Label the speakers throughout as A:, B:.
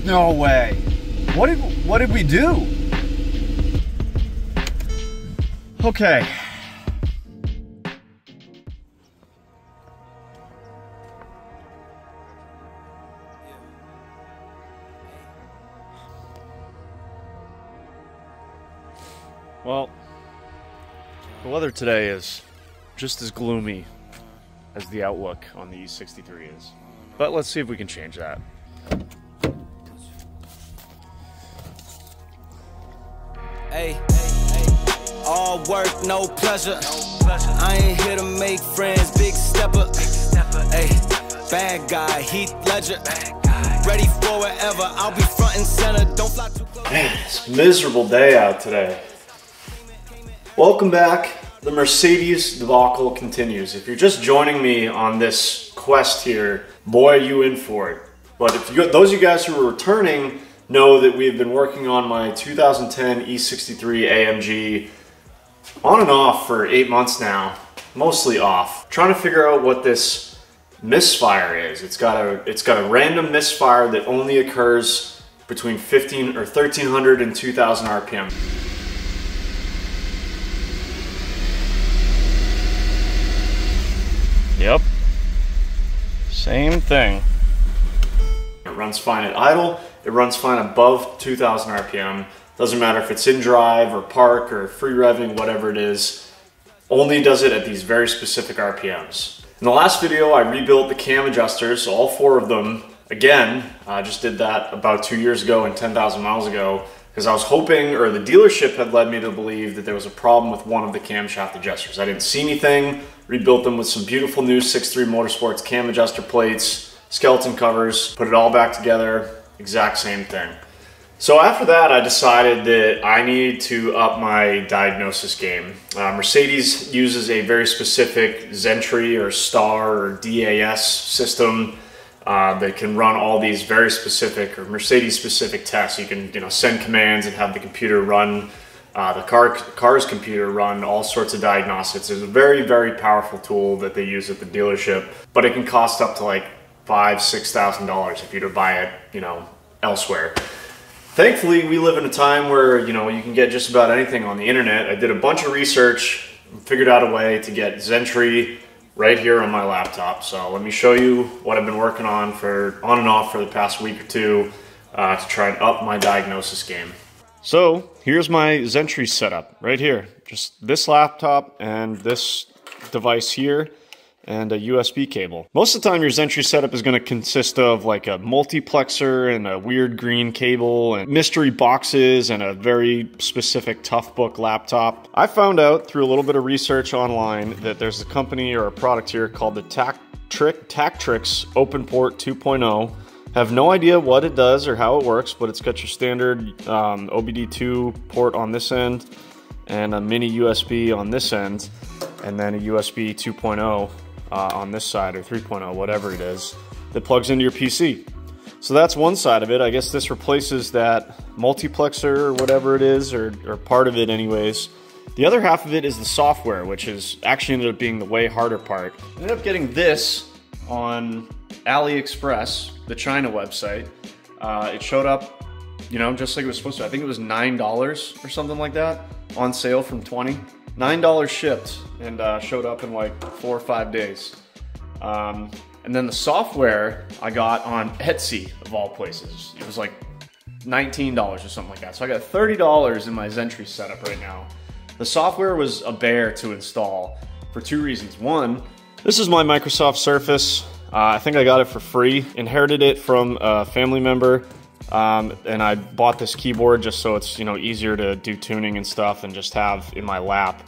A: No way. What did we do? Okay. Well, the weather today is just as gloomy as the outlook on the E63 is. But let's see if we can change that.
B: Hey, all work, no pleasure. I ain't here to make friends, big stepper. Hey, bad guy, Heath Ledger. Ready for wherever, I'll be front and center. Don't fly too close.
A: Man, it's a miserable day out today. Welcome back. The Mercedes debacle continues. If you're just joining me on this quest here, boy, are you in for it. But if those of you guys who are returning know that we've been working on my 2010 E63 AMG on and off for 8 months now, mostly off, trying to figure out what this misfire is. It's got a random misfire that only occurs between 1300 and 2000 RPM. Yep, same thing. It runs fine at idle, it runs fine above 2000 RPM. Doesn't matter if it's in drive or park or free revving, whatever it is, only does it at these very specific RPMs. In the last video, I rebuilt the cam adjusters, all 4 of them. Again, I just did that about 2 years ago and 10,000 miles ago, because I was hoping, or the dealership had led me to believe that there was a problem with one of the camshaft adjusters. I didn't see anything, rebuilt them with some beautiful new 6.3 Motorsports cam adjuster plates, skeleton covers, put it all back together, exact same thing. So after that, I decided that I needed to up my diagnosis game. Mercedes uses a very specific Zentry or Star or DAS system that can run all these very specific or Mercedes specific tests. You can send commands and have the computer run, the car's computer run all sorts of diagnostics. It's a very, very powerful tool that they use at the dealership, but it can cost up to like $5,000–6,000 if you were to buy it, elsewhere. Thankfully, we live in a time where, you can get just about anything on the internet. I did a bunch of research, figured out a way to get Zentry right here on my laptop. So let me show you what I've been working on and off for the past week or two to try and up my diagnosis game. So here's my Zentry setup right here. Just this laptop and this device here and a USB cable. Most of the time your Zentry setup is going to consist of like a multiplexer and a weird green cable and mystery boxes and a very specific Toughbook laptop. I found out through a little bit of research online that there's a company or a product here called the Tactrix OpenPort 2.0. Have no idea what it does or how it works, but it's got your standard OBD2 port on this end and a mini USB on this end, and then a USB 2.0 on this side, or 3.0, whatever it is, that plugs into your PC. So that's one side of it. I guess this replaces that multiplexer or whatever it is, or part of it anyways. The other half of it is the software, which is actually ended up being the way harder part. I ended up getting this on AliExpress, the China website. It showed up, just like it was supposed to. I think it was $9 or something like that, on sale from $20. $9 shipped and showed up in like 4 or 5 days. And then the software I got on Etsy, of all places. It was like $19 or something like that. So I got $30 in my Zentry setup right now. The software was a bear to install for 2 reasons. One, this is my Microsoft Surface. I think I got it for free. Inherited it from a family member. And I bought this keyboard just so it's easier to do tuning and stuff and just have in my lap.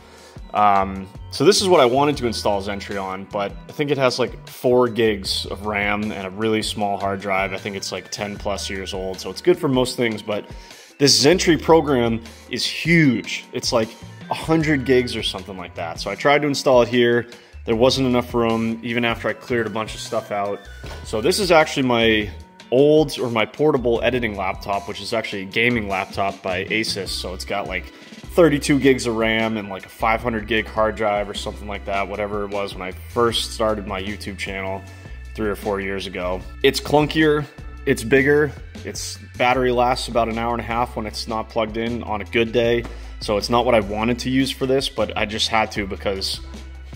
A: So this is what I wanted to install Zentry on, but I think it has like 4 gigs of RAM and a really small hard drive. I think it's like 10+ years old, so it's good for most things, but this Zentry program is huge. It's like 100 gigs or something like that. So I tried to install it here. There wasn't enough room, even after I cleared a bunch of stuff out. So this is actually my my portable editing laptop, which is actually a gaming laptop by Asus. So it's got like 32 gigs of RAM and like a 500 gig hard drive or something like that, whatever it was when I first started my YouTube channel 3 or 4 years ago. It's clunkier It's bigger. Its battery lasts about an hour and a half when it's not plugged in on a good day. So it's not what I wanted to use for this, but I just had to because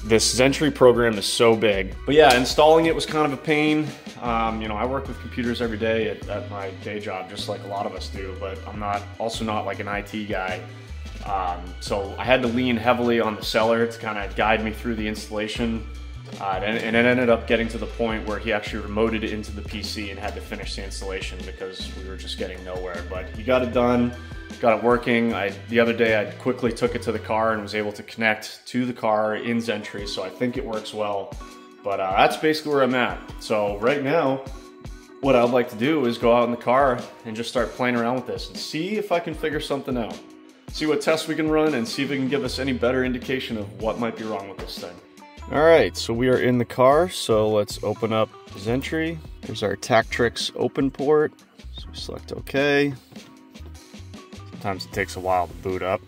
A: this Zentry program is so big. But yeah, installing it was kind of a pain. You know, I work with computers every day at my day job, just like a lot of us do, but I'm also not like an IT guy. So I had to lean heavily on the seller to kind of guide me through the installation. And it ended up getting to the point where he actually remoted it into the PC and had to finish the installation because we were just getting nowhere. But he got it done, got it working. The other day I quickly took it to the car and was able to connect to the car in Zentry, so I think it works well. But that's basically where I'm at. So right now, what I'd like to do is go out in the car and just start playing around with this and see if I can figure something out. See what tests we can run and see if it can give us any better indication of what might be wrong with this thing. All right, so we are in the car, so let's open up Zentry. Here's our Tactrix open port. So we select OK. Sometimes it takes a while to boot up.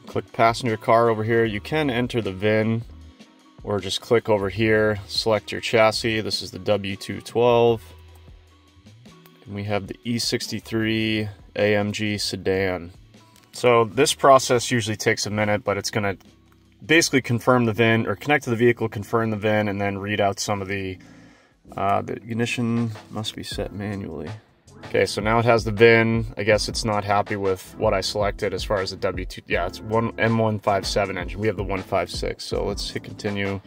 A: Click passenger car over here. You can enter the VIN or just click over here, select your chassis. This is the W212. And we have the E63 AMG sedan. So this process usually takes a minute, but it's going to basically confirm the VIN, or connect to the vehicle, confirm the VIN, and then read out some of the ignition must be set manually. Okay, so now it has the VIN. I guess it's not happy with what I selected as far as the W2. Yeah, it's M157 engine. We have the 156. So let's hit continue.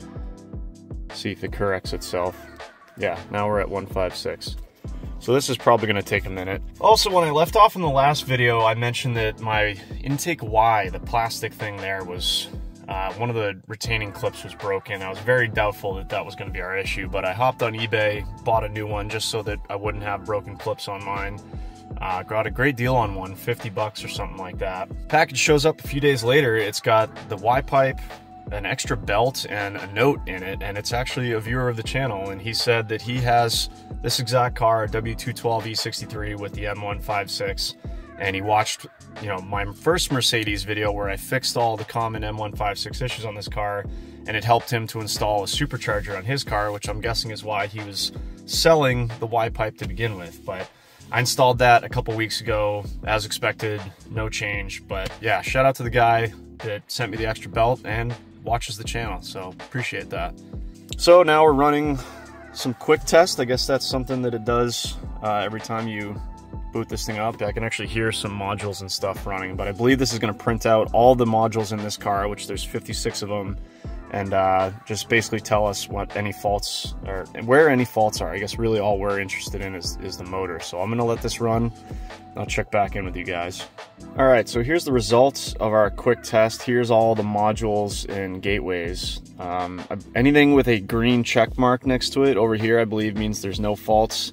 A: See if it corrects itself. Yeah, now we're at 156. So this is probably going to take a minute. Also, when I left off in the last video, I mentioned that my intake Y, the plastic thing there, was one of the retaining clips was broken. I was very doubtful that that was going to be our issue, but I hopped on eBay, bought a new one just so that I wouldn't have broken clips on mine. Got a great deal on one, 50 bucks or something like that. Package shows up a few days later. It's got the Y pipe, an extra belt, and a note in it, and it's actually a viewer of the channel, and he said that he has this exact car, W212 E63 with the M156, and he watched, you know, my first Mercedes video where I fixed all the common M156 issues on this car, and it helped him to install a supercharger on his car, which I'm guessing is why he was selling the Y pipe to begin with. But I installed that a couple weeks ago, as expected, no change. But yeah, shout out to the guy that sent me the extra belt and watches the channel, so appreciate that. So now we're running some quick test. I guess that's something that it does every time you boot this thing up. I can actually hear some modules and stuff running, but I believe this is going to print out all the modules in this car, which there's 56 of them, and just basically tell us what any faults are, and where any faults are. I guess really all we're interested in is the motor. So I'm going to let this run. I'll check back in with you guys. All right, so here's the results of our quick test. Here's all the modules and gateways. Anything with a green check mark next to it over here, I believe, means there's no faults.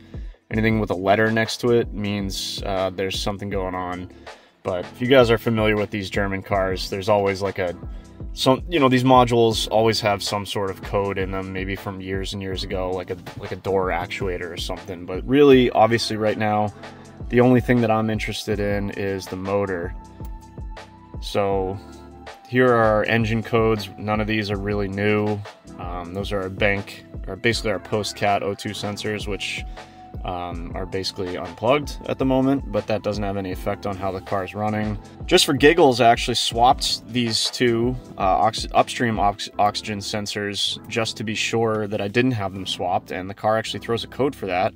A: Anything with a letter next to it means there's something going on. But if you guys are familiar with these German cars, there's always like you know, these modules always have some sort of code in them, maybe from years and years ago, like a door actuator or something. But really, obviously right now, the only thing that I'm interested in is the motor. So here are our engine codes. None of these are really new. Those are basically our post-cat O2 sensors, which are basically unplugged at the moment, but that doesn't have any effect on how the car is running. Just for giggles, I actually swapped these two upstream oxygen sensors just to be sure that I didn't have them swapped, and the car actually throws a code for that.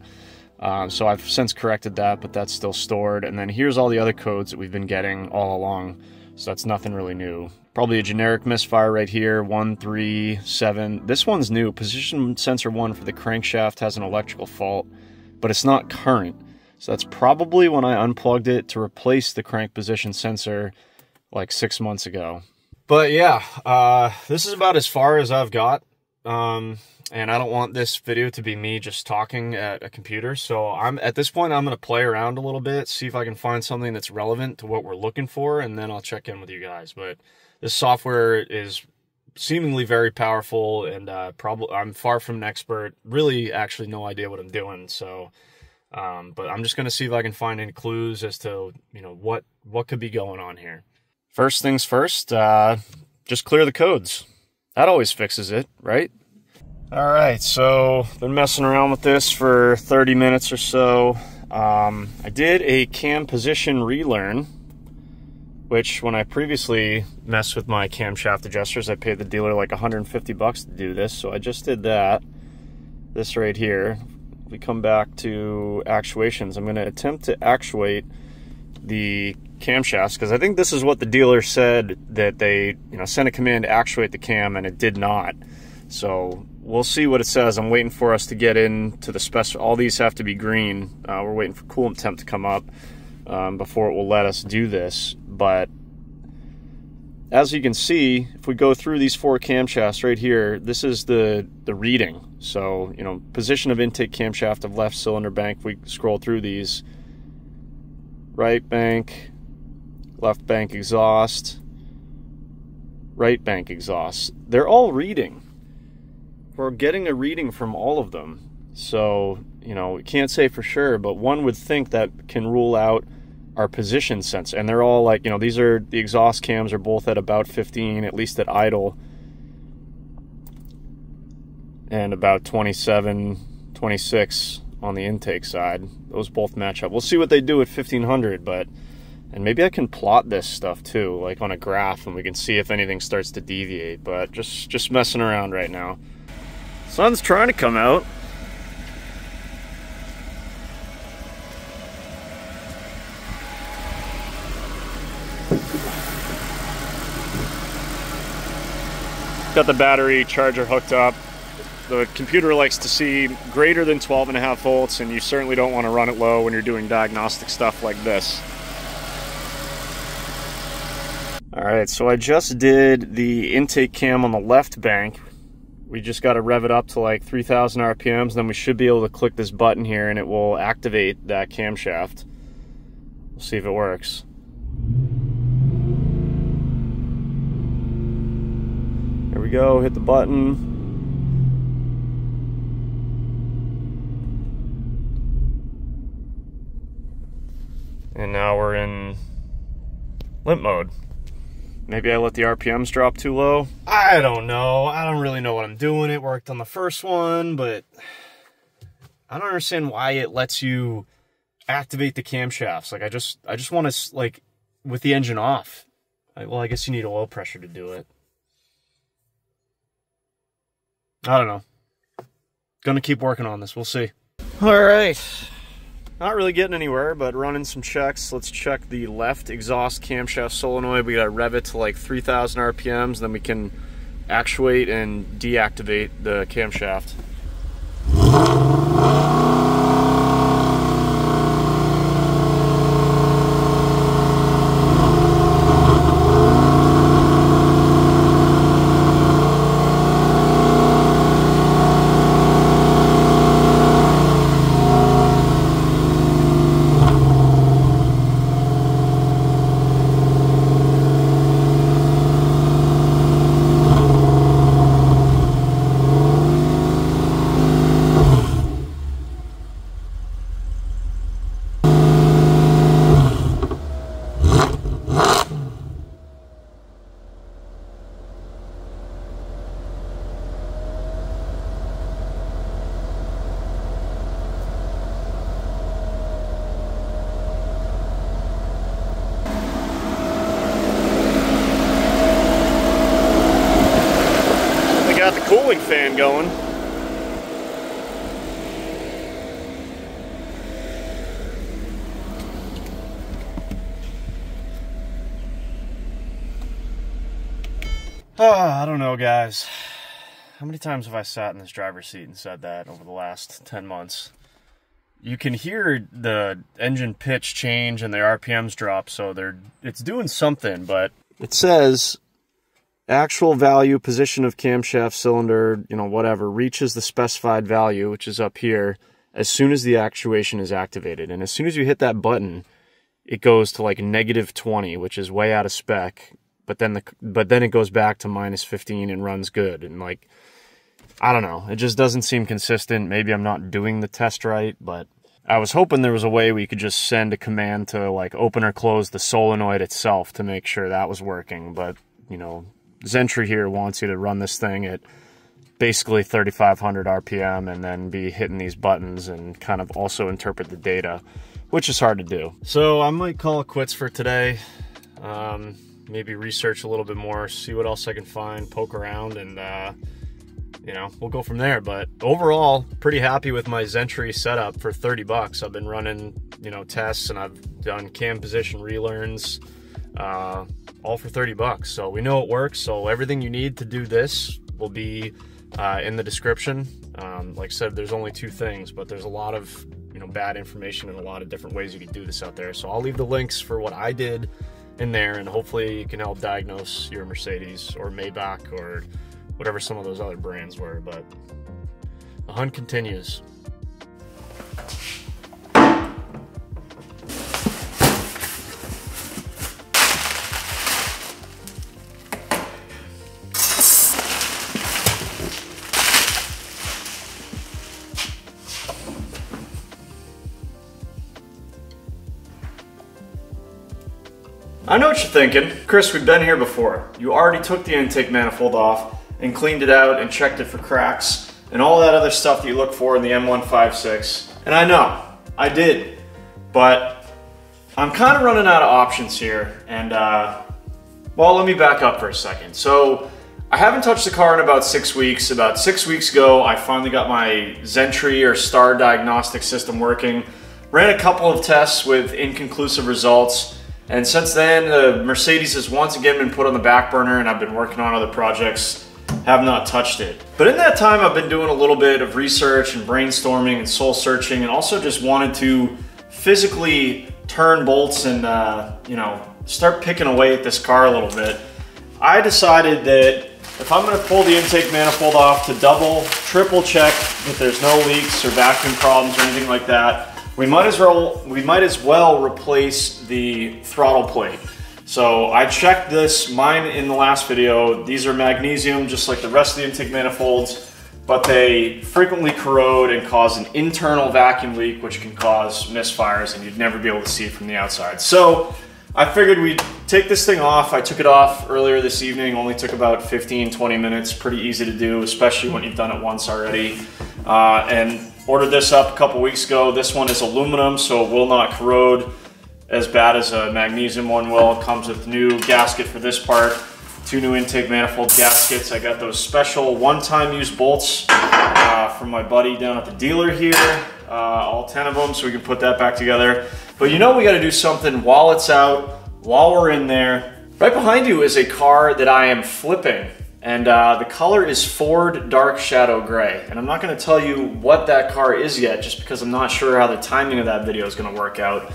A: So I've since corrected that, but that's still stored. And then here's all the other codes that we've been getting all along. So that's nothing really new. Probably a generic misfire right here, 137. This one's new. Position sensor 1 for the crankshaft has an electrical fault, but it's not current. So that's probably when I unplugged it to replace the crank position sensor like 6 months ago. But yeah, this is about as far as I've got. And I don't want this video to be me just talking at a computer. So at this point, I'm going to play around a little bit, see if I can find something that's relevant to what we're looking for, and then I'll check in with you guys. But this software is seemingly very powerful, and I'm far from an expert. Really, actually, no idea what I'm doing. So, but I'm just going to see if I can find any clues as to, you know, what could be going on here. First things first, just clear the codes. That always fixes it, right? All right, so been messing around with this for 30 minutes or so. I did a cam position relearn, which when I previously messed with my camshaft adjusters, I paid the dealer like 150 bucks to do this. So I just did that. This right here. We come back to actuations. I'm going to attempt to actuate the camshafts because I think this is what the dealer said, that they sent a command to actuate the cam and it did not. So we'll see what it says. I'm waiting for us to get into the spec. All these have to be green. We're waiting for coolant temp to come up before it will let us do this. But as you can see, if we go through these 4 camshafts right here, this is the reading. So, position of intake camshaft of left cylinder bank. If we scroll through these, right bank, left bank exhaust, right bank exhaust. They're all reading. We're getting a reading from all of them. So, we can't say for sure, but one would think that can rule out our position sense. And they're all like, these are the exhaust cams are both at about 15, at least at idle, and about 27, 26 on the intake side. Those both match up. We'll see what they do at 1500, and maybe I can plot this stuff too, like on a graph, and we can see if anything starts to deviate, but just messing around right now. Sun's trying to come out. Got the battery charger hooked up. The computer likes to see greater than 12.5 volts, and you certainly don't want to run it low when you're doing diagnostic stuff like this. All right, so I just did the intake cam on the left bank. We just got to rev it up to like 3,000 RPMs, then we should be able to click this button here and it will activate that camshaft. We'll see if it works. Here we go, hit the button. And now we're in limp mode. Maybe I let the RPMs drop too low. I don't know. I don't really know what I'm doing. It worked on the first one, but I don't understand why it lets you activate the camshafts. Like I just want to, like, with the engine off. Well, I guess you need oil pressure to do it. I don't know. Gonna keep working on this. We'll see. All right. Not really getting anywhere, but running some checks. Let's check the left exhaust camshaft solenoid. We gotta rev it to like 3,000 RPMs, then we can actuate and deactivate the camshaft. Got the cooling fan going. I don't know, guys. How many times have I sat in this driver's seat and said that over the last 10 months? You can hear the engine pitch change and the RPMs drop, so it's doing something, but it says actual value, position of camshaft cylinder, whatever, reaches the specified value, which is up here, as soon as the actuation is activated. And as soon as you hit that button, it goes to like -20, which is way out of spec. But then it goes back to -15 and runs good. And like, I don't know, it just doesn't seem consistent. Maybe I'm not doing the test right, but I was hoping there was a way we could just send a command to like open or close the solenoid itself to make sure that was working. But Zentry here wants you to run this thing at basically 3,500 RPM and then be hitting these buttons and kind of also interpret the data, which is hard to do. So I might call it quits for today. Maybe research a little bit more, see what else I can find, poke around, and you know, we'll go from there. But overall, pretty happy with my Zentry setup for 30 bucks. I've been running, you know, tests, and I've done cam position relearns, all for 30 bucks. So we know it works. So everything you need to do this will be in the description. Like I said, there's only 2 things, but there's a lot of, you know, bad information and a lot of different ways you can do this out there. So I'll leave the links for what I did in there, and hopefully you can help diagnose your Mercedes or Maybach or whatever some of those other brands were. But the hunt continues. I know what you're thinking. Chris, we've been here before. You already took the intake manifold off and cleaned it out and checked it for cracks and all that other stuff that you look for in the M156. And I know, I did, but I'm kind of running out of options here. And well, let me back up for a second. So I haven't touched the car in about 6 weeks. About 6 weeks ago, I finally got my Zentry or Star diagnostic system working. Ran a couple of tests with inconclusive results. And since then, the Mercedes has once again been put on the back burner, and I've been working on other projects, have not touched it. But in that time, I've been doing a little bit of research and brainstorming and soul searching, and also just wanted to physically turn bolts and you know, start picking away at this car a little bit. I decided that if I'm going to pull the intake manifold off, to double, triple check that there's no leaks or vacuum problems or anything like that, we might as well replace the throttle plate. So I checked this, mine in the last video. These are magnesium, just like the rest of the intake manifolds, but they frequently corrode and cause an internal vacuum leak, which can cause misfires, and you'd never be able to see it from the outside. So I figured we'd take this thing off. I took it off earlier this evening, only took about 15-20 minutes, pretty easy to do, especially when you've done it once already. And ordered this up a couple weeks ago. This one is aluminum, so it will not corrode as bad as a magnesium one will. It comes with new gasket for this part, 2 new intake manifold gaskets. I got those special one-time use bolts from my buddy down at the dealer here, all 10 of them, so we can put that back together. But you know we gotta do something while it's out, while we're in there. Right behind you is a car that I am flipping. And the color is Ford Dark Shadow Gray. And I'm not gonna tell you what that car is yet, just because I'm not sure how the timing of that video is gonna work out.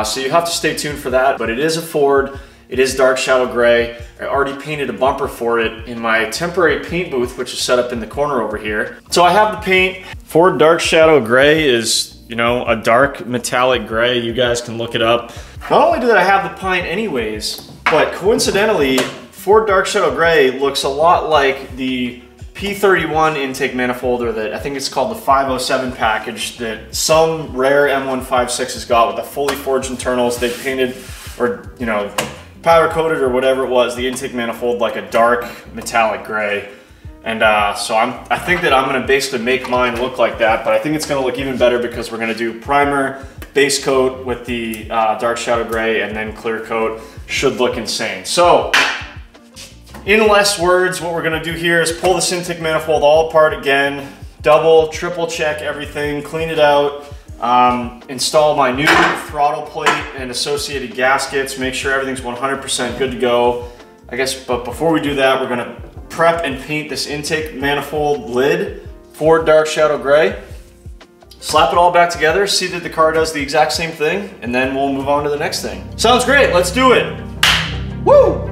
A: So you have to stay tuned for that, but it is a Ford, it is Dark Shadow Gray. I already painted a bumper for it in my temporary paint booth, which is set up in the corner over here. So I have the paint. Ford Dark Shadow Gray is, you know, a dark metallic gray. You guys can look it up. Not only did I have the paint anyways, but coincidentally, Ford Dark Shadow Gray looks a lot like the P31 intake manifold, or I think it's called the 507 package, that some rare M156 got with the fully forged internals. They painted, or you know, powder coated or whatever it was, the intake manifold like a dark metallic gray. And so I think that I'm gonna basically make mine look like that, but I think it's gonna look even better because we're gonna do primer, base coat with the Dark Shadow Gray, and then clear coat. Should look insane. So, in less words, what we're gonna do here is pull this intake manifold all apart again, double, triple check everything, clean it out, install my new throttle plate and associated gaskets, make sure everything's 100% good to go. I guess, but before we do that, we're gonna prep and paint this intake manifold lid, Ford Dark Shadow Gray. Slap it all back together, see that the car does the exact same thing, and then we'll move on to the next thing. Sounds great, let's do it. Woo!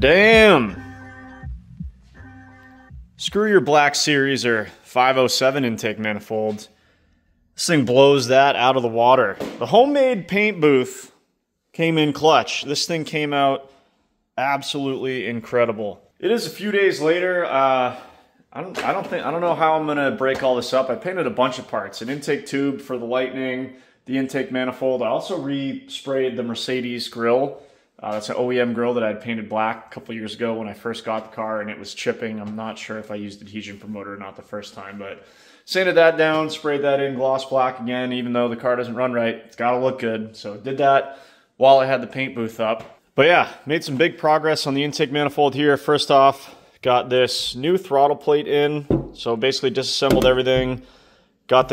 A: Damn! Screw your Black Series or 507 intake manifold. This thing blows that out of the water. The homemade paint booth came in clutch. This thing came out absolutely incredible. It is a few days later. I don't know how I'm gonna break all this up. I painted a bunch of parts. An intake tube for the Lightning, the intake manifold. I also re-sprayed the Mercedes grill. That's an OEM grill that I had painted black a couple years ago when I first got the car, and it was chipping. I'm not sure if I used adhesion promoter or not the first time, but sanded that down, sprayed that in gloss black again. Even though the car doesn't run right, it's got to look good. So did that while I had the paint booth up. But yeah, made some big progress on the intake manifold here. First off, got this new throttle plate in. So basically disassembled everything. Got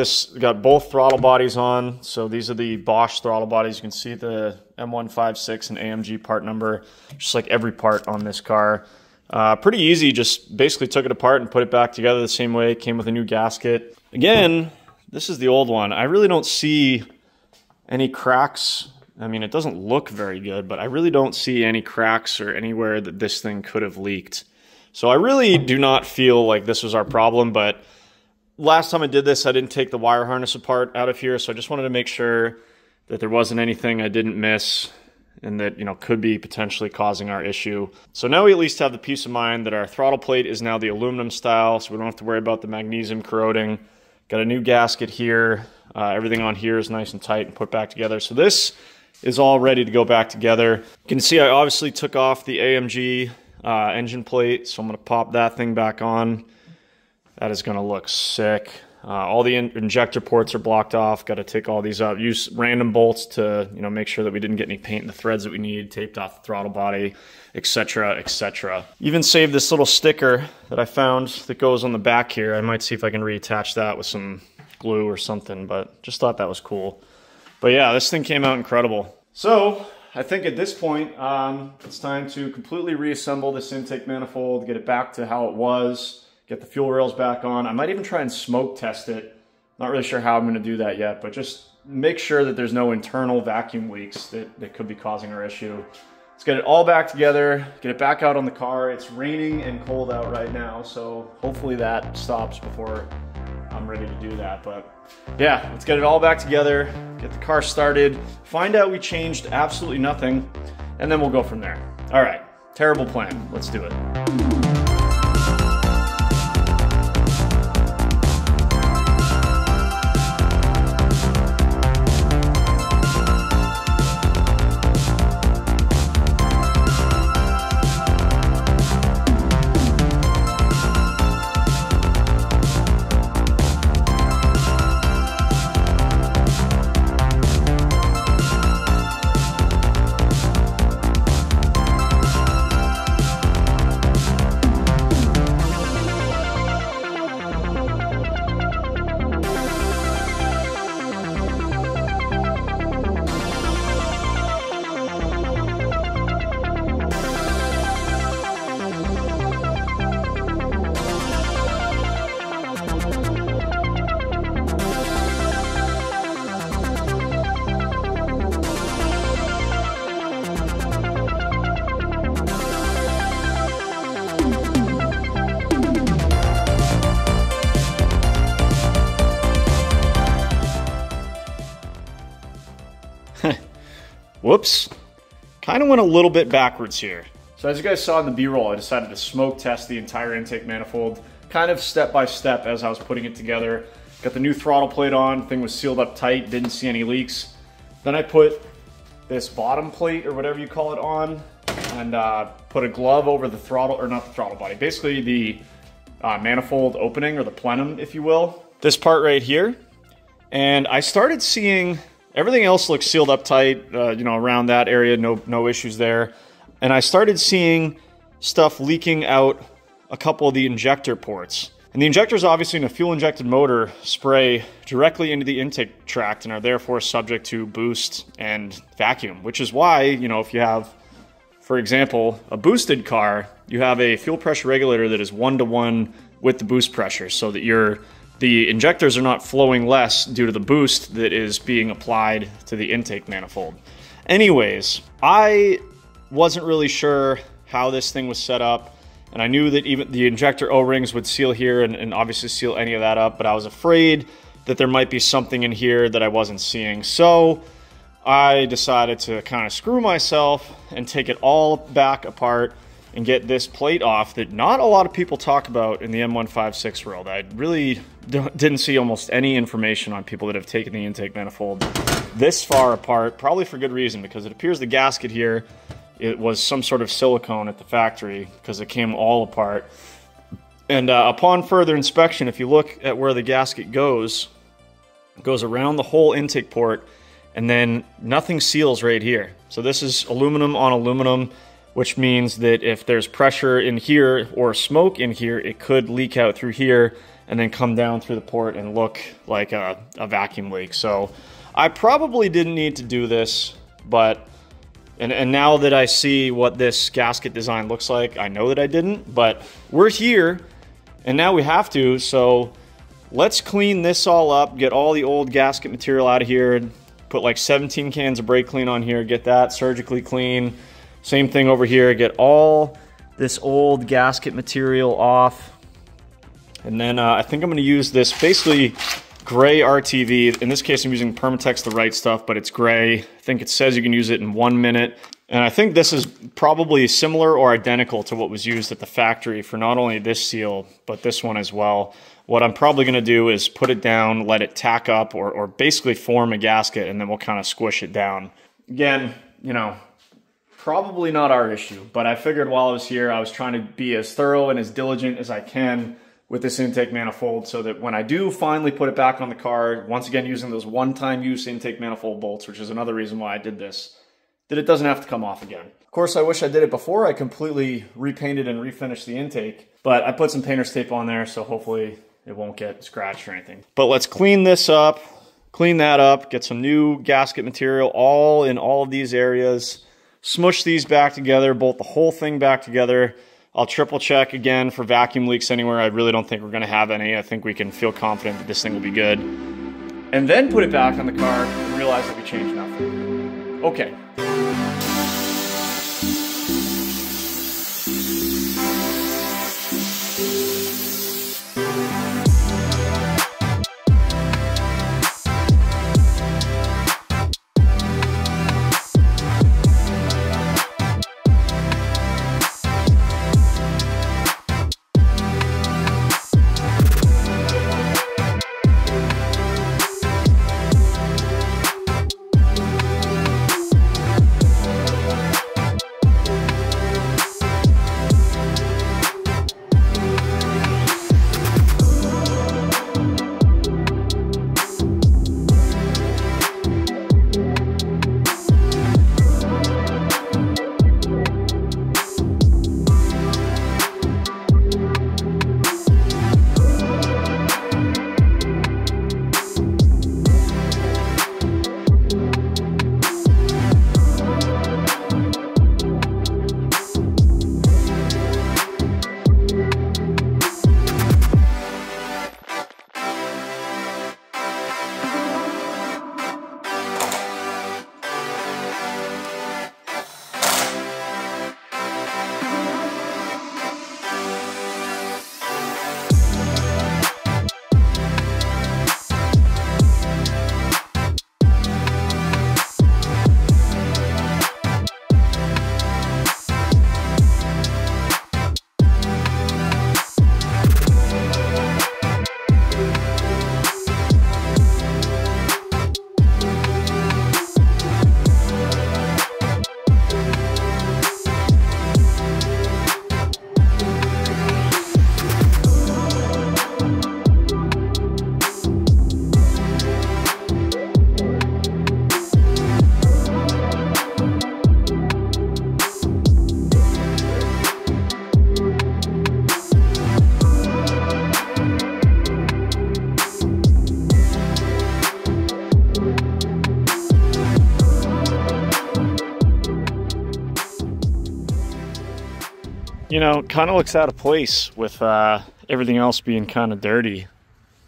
A: both throttle bodies on. So these are the Bosch throttle bodies. You can see the M156 and AMG part number, just like every part on this car. Pretty easy, just basically took it apart and put it back together the same way. It came with a new gasket. Again, this is the old one. I really don't see any cracks. I mean, it doesn't look very good, but I really don't see any cracks or anywhere that this thing could have leaked. So I really do not feel like this was our problem, but last time I did this, I didn't take the wire harness apart out of here, so I just wanted to make sure that there wasn't anything I didn't miss and that, you know, could be potentially causing our issue. So now we at least have the peace of mind that our throttle plate is now the aluminum style, so we don't have to worry about the magnesium corroding. Got a new gasket here. Everything on here is nice and tight and put back together. So this is all ready to go back together. You can see I obviously took off the AMG engine plate, so I'm going to pop that thing back on. That is going to look sick. All the injector ports are blocked off. Got to take all these out. Use random bolts to, you know, make sure that we didn't get any paint in the threads that we need. Taped off the throttle body, etc., etc. Even saved this little sticker that I found that goes on the back here. I might see if I can reattach that with some glue or something, but just thought that was cool. But yeah, this thing came out incredible. So I think at this point, it's time to completely reassemble this intake manifold, get it back to how it was. Get the fuel rails back on. I might even try and smoke test it. Not really sure how I'm going to do that yet, but just make sure that there's no internal vacuum leaks that could be causing our issue. Let's get it all back together, get it back out on the car. It's raining and cold out right now, so hopefully that stops before I'm ready to do that. But yeah, let's get it all back together, get the car started, find out we changed absolutely nothing, and then we'll go from there. All right, terrible plan. Let's do it. Whoops. Kind of went a little bit backwards here. So as you guys saw in the B-roll, I decided to smoke test the entire intake manifold, kind of step by step as I was putting it together. Got the new throttle plate on, thing was sealed up tight, didn't see any leaks. Then I put this bottom plate or whatever you call it on and put a glove over the throttle, or not the throttle body, basically the manifold opening or the plenum, if you will. This part right here. And I started seeing everything else looks sealed up tight, you know, around that area, no issues there. And I started seeing stuff leaking out a couple of the injector ports. And the injectors, obviously in a fuel-injected motor, spray directly into the intake tract and are therefore subject to boost and vacuum, which is why, you know, if you have, for example, a boosted car, you have a fuel pressure regulator that is 1-to-1 with the boost pressure so that the injectors are not flowing less due to the boost that is being applied to the intake manifold. Anyways, I wasn't really sure how this thing was set up. And I knew that even the injector O-rings would seal here and obviously seal any of that up, but I was afraid that there might be something in here that I wasn't seeing. So I decided to kind of screw myself and take it all back apart and get this plate off that not a lot of people talk about in the M156 world. I really didn't see almost any information on people that have taken the intake manifold this far apart, probably for good reason, because it appears the gasket here, it was some sort of silicone at the factory because it came all apart. And upon further inspection, if you look at where the gasket goes, it goes around the whole intake port, and then nothing seals right here. So this is aluminum on aluminum, which means that if there's pressure in here or smoke in here, it could leak out through here and then come down through the port and look like a vacuum leak. So I probably didn't need to do this, but and now that I see what this gasket design looks like, I know that I didn't, but we're here and now we have to. So let's clean this all up, get all the old gasket material out of here, put like 17 cans of brake clean on here, get that surgically clean. Same thing over here, get all this old gasket material off. And then I think I'm gonna use this basically gray RTV. In this case, I'm using Permatex The Right Stuff, but it's gray. I think it says you can use it in 1 minute. And I think this is probably similar or identical to what was used at the factory for not only this seal, but this one as well. What I'm probably gonna do is put it down, let it tack up, or basically form a gasket, and then we'll kind of squish it down. Again, you know, probably not our issue, but I figured while I was here, I was trying to be as thorough and as diligent as I can with this intake manifold so that when I do finally put it back on the car, once again using those one-time use intake manifold bolts, which is another reason why I did this, that it doesn't have to come off again. Of course, I wish I did it before I completely repainted and refinished the intake, but I put some painter's tape on there, so hopefully it won't get scratched or anything. But let's clean this up, clean that up, get some new gasket material all in all of these areas, smush these back together, bolt the whole thing back together. I'll triple check again for vacuum leaks anywhere. I really don't think we're gonna have any. I think we can feel confident that this thing will be good. And then put it back on the car and realize that we changed nothing. Okay. You know, kind of looks out of place with everything else being kind of dirty,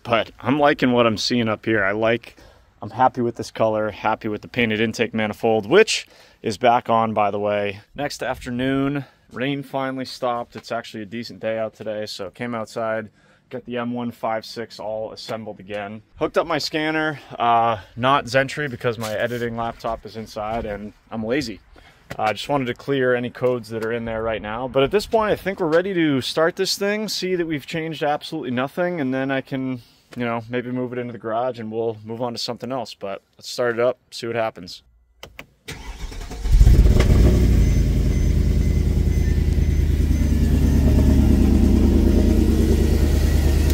A: but I'm liking what I'm seeing up here. I'm happy with this color, happy with the painted intake manifold, which is back on, by the way. Next afternoon, Rain finally stopped. It's actually a decent day out today, so came outside, got the M156 all assembled again. Hooked up my scanner, not Zentry because my editing laptop is inside and I'm lazy. I just wanted to clear any codes that are in there right now. But at this point, I think we're ready to start this thing, see that we've changed absolutely nothing, and then I can, you know, maybe move it into the garage and we'll move on to something else. But let's start it up, see what happens.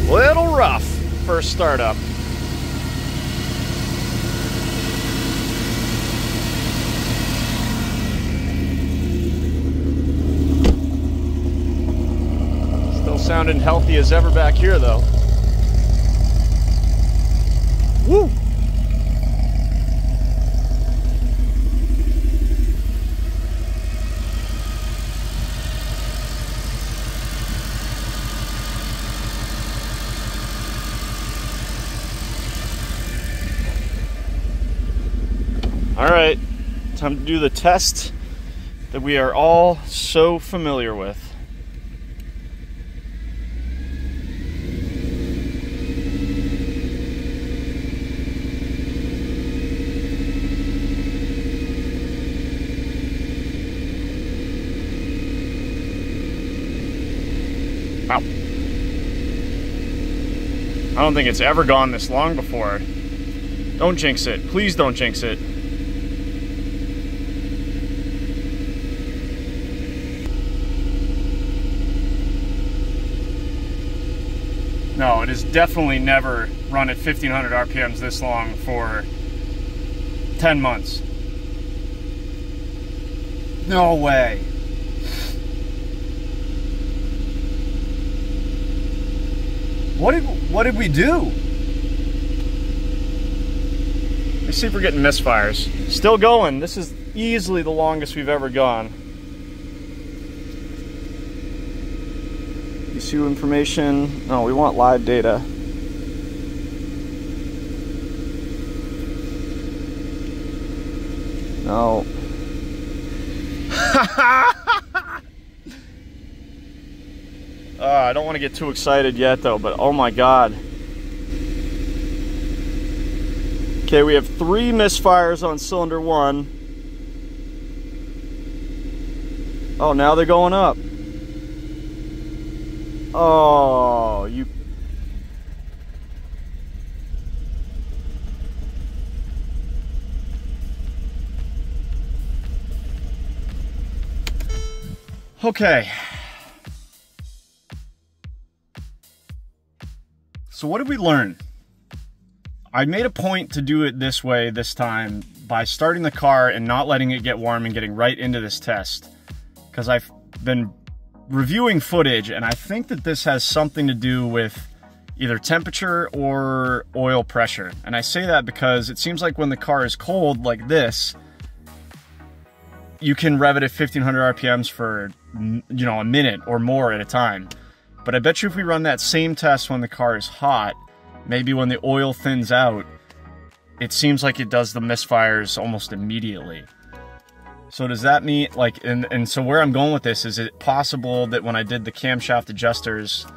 A: Little rough first startup. Still sounding healthy as ever back here though. Woo! All right, time to do the test that we are all so familiar with. Wow. I don't think it's ever gone this long before. Don't jinx it. Please don't jinx it. No, it has definitely never run at 1500 RPMs this long for 10 months. No way. What did we do? Let's see if we're getting misfires. Still going. This is easily the longest we've ever gone. ECU information. No, we want live data. No. I don't want to get too excited yet though, but oh my god. Okay, we have 3 misfires on cylinder 1. Oh, now they're going up. Oh, you... Okay. So what did we learn? I made a point to do it this way this time by starting the car and not letting it get warm and getting right into this test. Because I've been reviewing footage and I think that this has something to do with either temperature or oil pressure. And I say that because it seems like when the car is cold like this, you can rev it at 1500 RPMs for, you know, a minute or more at a time. But I bet you if we run that same test when the car is hot, maybe when the oil thins out, it seems like it does the misfires almost immediately. So does that mean, like, and so where I'm going with this, is it possible that when I did the camshaft adjusters,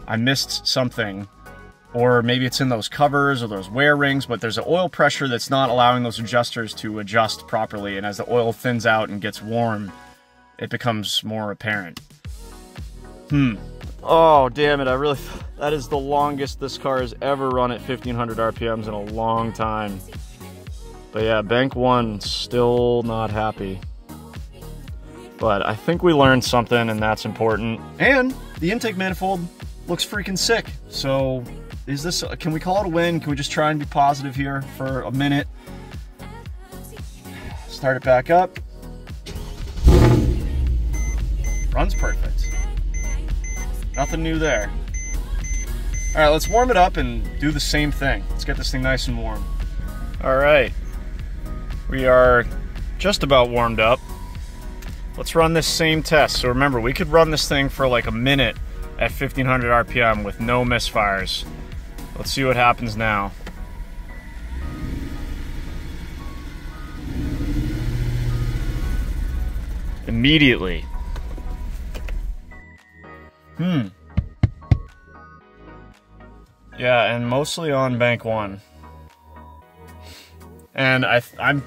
A: I missed something? Or maybe it's in those covers or those wear rings, but there's an oil pressure that's not allowing those adjusters to adjust properly, and as the oil thins out and gets warm, it becomes more apparent. Oh, damn it, that is the longest this car has ever run at 1500 RPMs in a long time. But yeah, bank 1, still not happy. But I think we learned something, and that's important. And the intake manifold looks freaking sick. So is this, can we call it a win? Can we just try and be positive here for a minute? Start it back up. Runs perfect. Nothing new there. All right, let's warm it up and do the same thing. Let's get this thing nice and warm. All right, we are just about warmed up. Let's run this same test. So remember, we could run this thing for like a minute at 1500 RPM with no misfires. Let's see what happens now. Immediately. Yeah, and mostly on bank 1. And I'm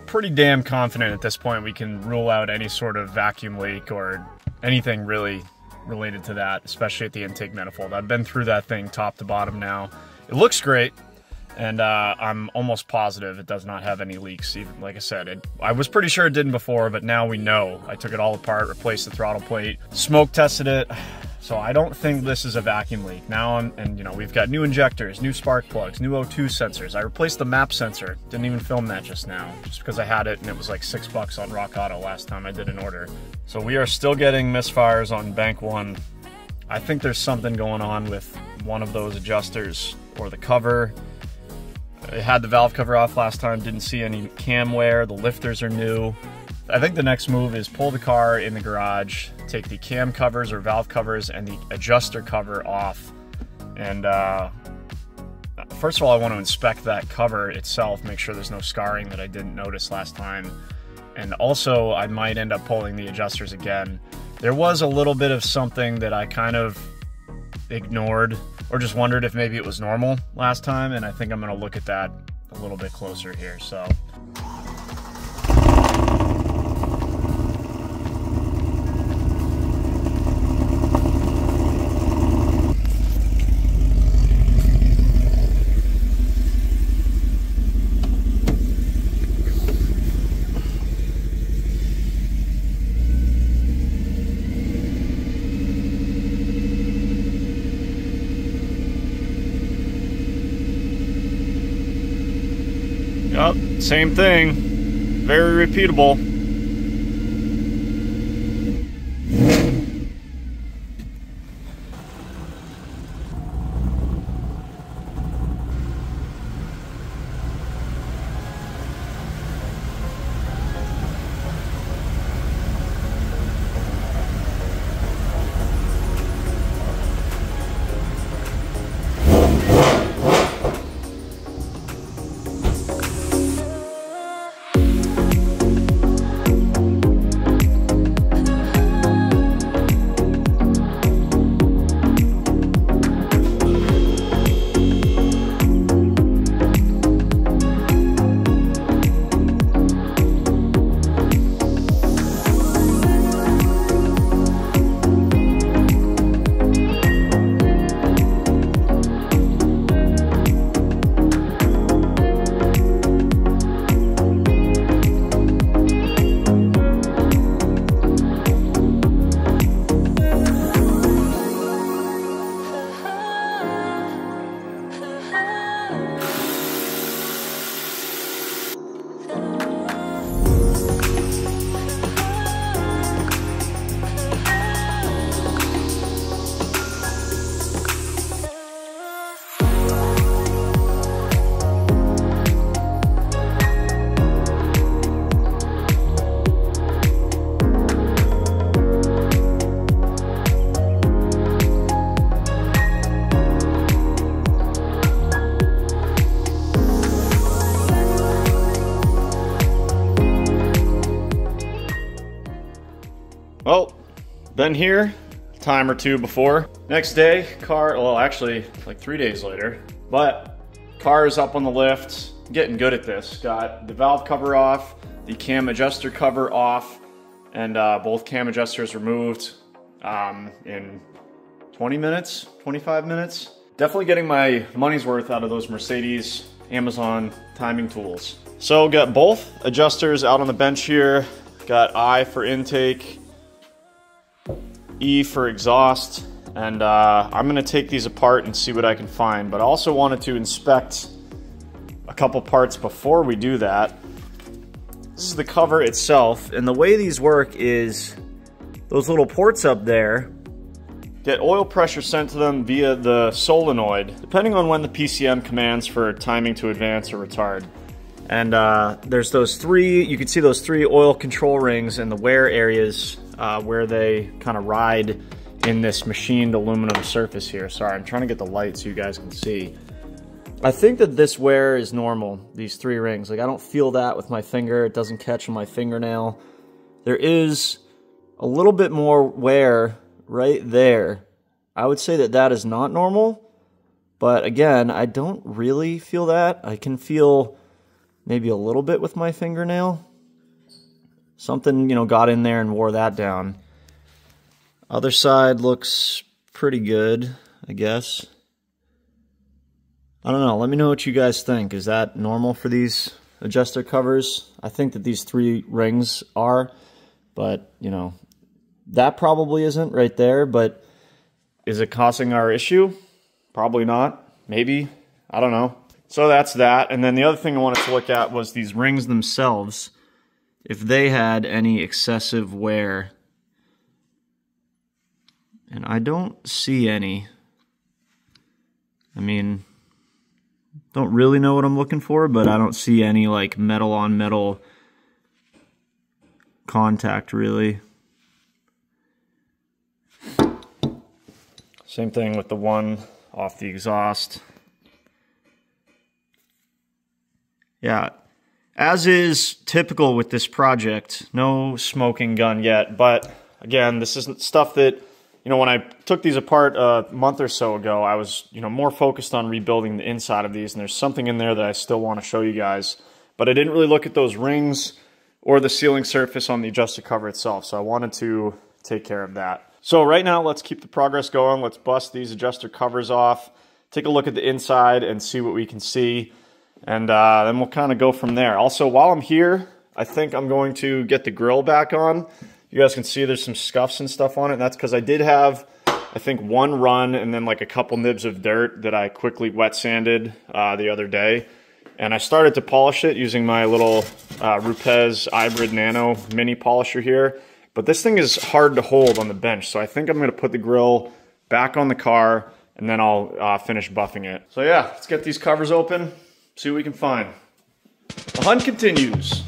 A: pretty damn confident at this point we can rule out any sort of vacuum leak or anything really related to that, especially at the intake manifold. I've been through that thing top to bottom now. It looks great, and I'm almost positive it does not have any leaks. Even like I said, I was pretty sure it didn't before, but now we know. I took it all apart, replaced the throttle plate, smoke tested it. So I don't think this is a vacuum leak. Now, and you know, we've got new injectors, new spark plugs, new O2 sensors. I replaced the map sensor. Didn't even film that just now, just because I had it and it was like $6 on Rock Auto last time I did an order. So we are still getting misfires on bank 1. I think there's something going on with one of those adjusters or the cover. It had the valve cover off last time, didn't see any cam wear. The lifters are new. I think the next move is pull the car in the garage, take the cam covers or valve covers and the adjuster cover off. And first of all, I want to inspect that cover itself, make sure there's no scarring that I didn't notice last time. And also, I might end up pulling the adjusters again. There was a little bit of something that I kind of ignored or just wondered if maybe it was normal last time, and I think I'm going to look at that a little bit closer here. So. Yep, same thing. Very repeatable. Well, been here a time or two before. Next day, car, well actually like 3 days later, but car is up on the lift, getting good at this. Got the valve cover off, the cam adjuster cover off, and both cam adjusters removed in 20 minutes, 25 minutes. Definitely getting my money's worth out of those Mercedes Amazon timing tools. So got both adjusters out on the bench here. Got I for intake, E for exhaust, and I'm gonna take these apart and see what I can find, but I also wanted to inspect a couple parts before we do that. This is the cover itself, and the way these work is those little ports up there get oil pressure sent to them via the solenoid, depending on when the PCM commands for timing to advance or retard. And there's those three, you can see those three oil control rings in the wear areas where they kind of ride in this machined aluminum surface here. Sorry, I'm trying to get the light so you guys can see. I think that this wear is normal, these three rings. Like, I don't feel that with my finger. It doesn't catch on my fingernail. There is a little bit more wear right there
C: I would say that that is not normal, but again, I don't really feel that. I can feel maybe a little bit with my fingernail. Something, you know, got in there and wore that down. Other side looks pretty good, I guess. I don't know, let me know what you guys think. Is that normal for these adjuster covers? I think that these 3 rings are, but, you know, that probably isn't right there, but is it causing our issue? Probably not. Maybe. I don't know. So that's that. And then the other thing I wanted to look at was these rings themselves. If they had any excessive wear. And I don't see any. I mean, don't really know what I'm looking for, but I don't see any like metal on metal contact really. Same thing with the one off the exhaust. Yeah, as is typical with this project, no smoking gun yet, but again, this isn't stuff that, you know, when I took these apart a month or so ago, I was, you know, more focused on rebuilding the inside of these, and there's something in there that I still want to show you guys, but I didn't really look at those rings or the sealing surface on the adjuster cover itself, so I wanted to take care of that. So right now, let's keep the progress going. Let's bust these adjuster covers off, take a look at the inside and see what we can see, and then we'll kind of go from there. Also, while I'm here, I think I'm going to get the grill back on. You guys can see there's some scuffs and stuff on it, and that's because I did have, I think, 1 run and then like a couple nibs of dirt that I quickly wet sanded the other day. And I started to polish it using my little Rupes Hybrid Nano mini polisher here. But this thing is hard to hold on the bench, so I think I'm going to put the grill back on the car, and then I'll finish buffing it. So yeah, let's get these covers open, see what we can find. The hunt continues.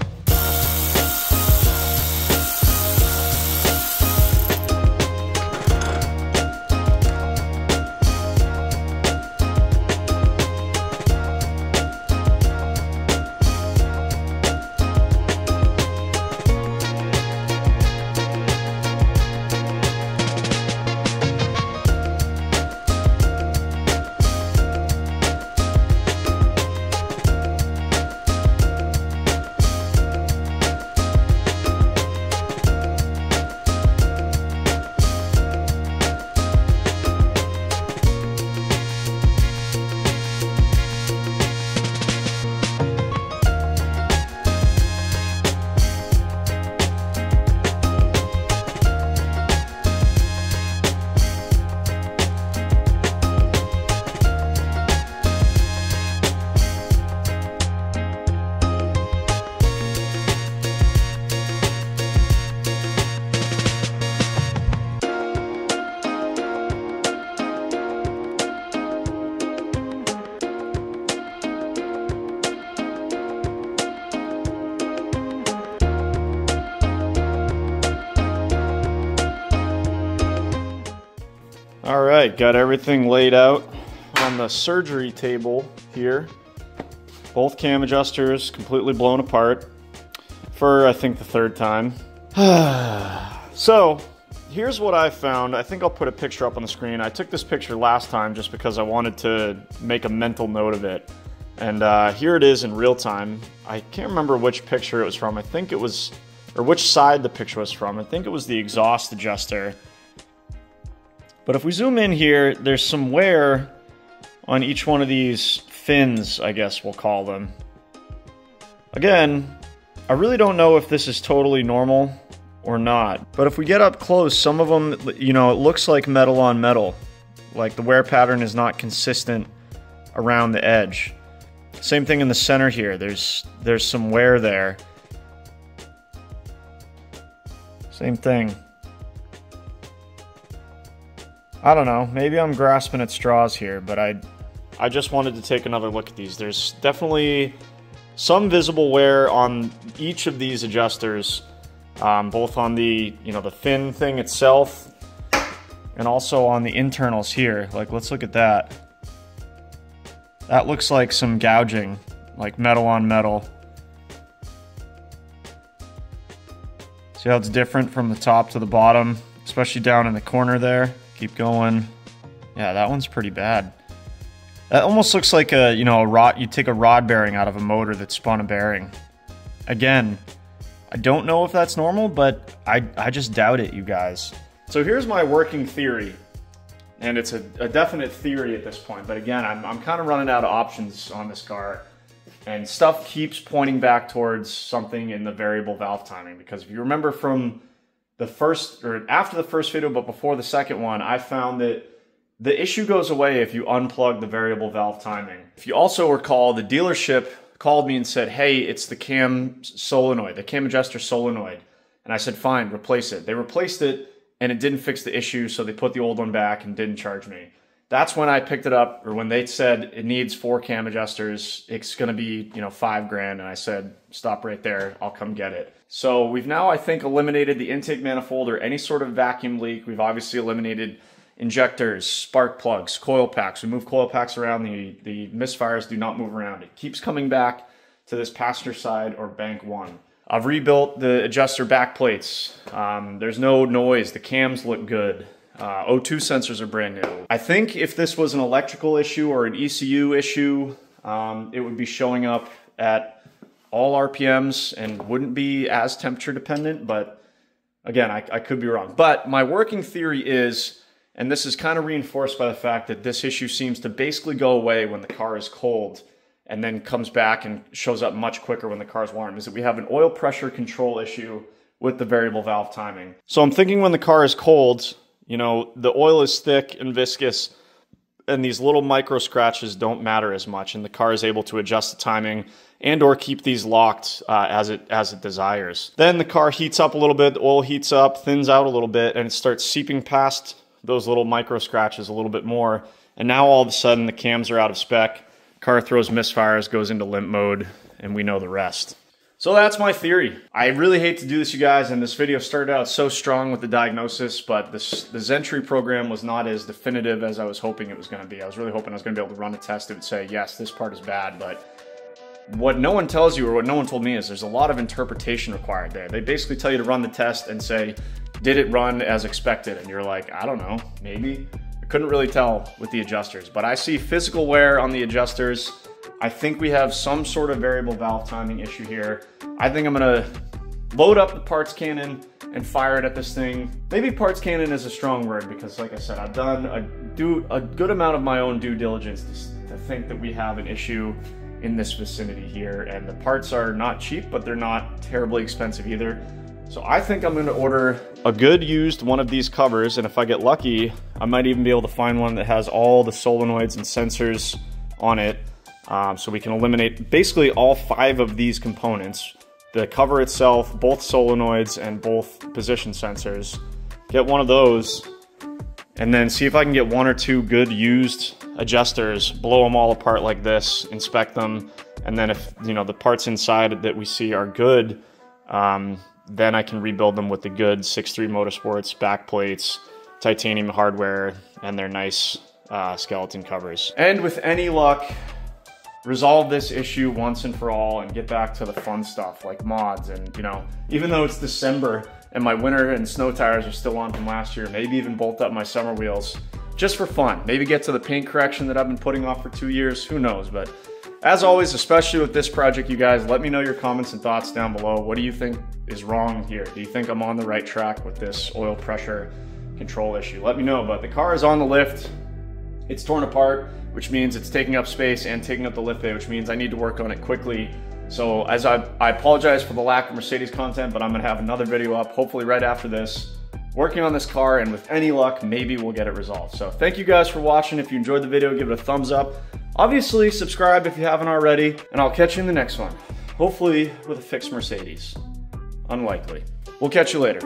C: All right, got everything laid out on the surgery table here. Both cam adjusters completely blown apart for, I think, the 3rd time. So, here's what I found. I think I'll put a picture up on the screen. I took this picture last time just because I wanted to make a mental note of it. And here it is in real time. I can't remember which picture it was from. I think it was, or which side the picture was from. I think it was the exhaust adjuster. But if we zoom in here, there's some wear on each one of these fins, I guess we'll call them. Again, I really don't know if this is totally normal or not. But if we get up close, some of them, you know, it looks like metal on metal. Like the wear pattern is not consistent around the edge. Same thing in the center here. There's some wear there. Same thing. I don't know, maybe I'm grasping at straws here, but I just wanted to take another look at these. There's definitely some visible wear on each of these adjusters, both on the, you know, the fin thing itself and also on the internals here. Like, let's look at that. That looks like some gouging, like metal on metal. See how it's different from the top to the bottom, especially down in the corner there. Keep going. Yeah, that one's pretty bad. That almost looks like a, you know, a rod. You take a rod bearing out of a motor that spun a bearing. Again, I don't know if that's normal, but I just doubt it, you guys. So here's my working theory. And it's a definite theory at this point. But again, I'm kind of running out of options on this car. And stuff keeps pointing back towards something in the variable valve timing. Because if you remember from the first, or after the first video, but before the second one, I found that the issue goes away if you unplug the variable valve timing. If you also recall, the dealership called me and said, hey, it's the cam solenoid, the cam adjuster solenoid. And I said, fine, replace it. They replaced it and it didn't fix the issue, so they put the old one back and didn't charge me. That's when I picked it up, or when they said it needs 4 cam adjusters, it's gonna be, you know, $5 grand. And I said, stop right there, I'll come get it. So we've now, I think, eliminated the intake manifold or any sort of vacuum leak. We've obviously eliminated injectors, spark plugs, coil packs. We move coil packs around. The misfires do not move around. It keeps coming back to this passenger side or bank 1. I've rebuilt the adjuster back plates. There's no noise. The cams look good. O2 sensors are brand new. I think if this was an electrical issue or an ECU issue, it would be showing up at all RPMs and wouldn't be as temperature dependent, but again, I could be wrong. But my working theory is, and this is kind of reinforced by the fact that this issue seems to basically go away when the car is cold and then comes back and shows up much quicker when the car is warm, is that we have an oil pressure control issue with the variable valve timing. So I'm thinking when the car is cold, you know, the oil is thick and viscous and these little micro scratches don't matter as much, and the car is able to adjust the timing and or keep these locked as it desires. Then the car heats up a little bit, the oil heats up, thins out a little bit, and it starts seeping past those little micro scratches a little bit more. And now all of a sudden the cams are out of spec, car throws misfires, goes into limp mode, and we know the rest. So that's my theory. I really hate to do this, you guys, and this video started out so strong with the diagnosis, but the Zentry program was not as definitive as I was hoping it was going to be. I was really hoping I was going to be able to run a test that would say, yes, this part is bad, but what no one tells you, or what no one told me, is there's a lot of interpretation required there. They basically tell you to run the test and say, did it run as expected? And you're like, I don't know, maybe. I couldn't really tell with the adjusters, but I see physical wear on the adjusters. I think we have some sort of variable valve timing issue here. I think I'm gonna load up the parts cannon and fire it at this thing. Maybe parts cannon is a strong word because, like I said, I've done a good amount of my own due diligence to think that we have an issue in this vicinity here, and the parts are not cheap, but they're not terribly expensive either. So I think I'm gonna order a good used one of these covers, and if I get lucky, I might even be able to find one that has all the solenoids and sensors on it, so we can eliminate basically all 5 of these components. The cover itself, both solenoids and both position sensors. Get one of those, and then see if I can get 1 or 2 good used adjusters, blow them all apart like this, inspect them, and then if, you know, the parts inside that we see are good, then I can rebuild them with the good E63 Motorsports back plates, titanium hardware, and their nice skeleton covers. And with any luck, resolve this issue once and for all and get back to the fun stuff like mods. And, you know, even though it's December and my winter and snow tires are still on from last year, maybe even bolt up my summer wheels just for fun. Maybe get to the paint correction that I've been putting off for 2 years, who knows. But as always, especially with this project, you guys, let me know your comments and thoughts down below. What do you think is wrong here? Do you think I'm on the right track with this oil pressure control issue? Let me know. But the car is on the lift. It's torn apart, which means it's taking up space and taking up the lift bay, which means I need to work on it quickly. So as I apologize for the lack of Mercedes content, but I'm gonna have another video up, hopefully right after this, working on this car, and with any luck, maybe we'll get it resolved. So thank you guys for watching. If you enjoyed the video, give it a thumbs up. Obviously, subscribe if you haven't already, and I'll catch you in the next one. Hopefully with a fixed Mercedes. Unlikely. We'll catch you later.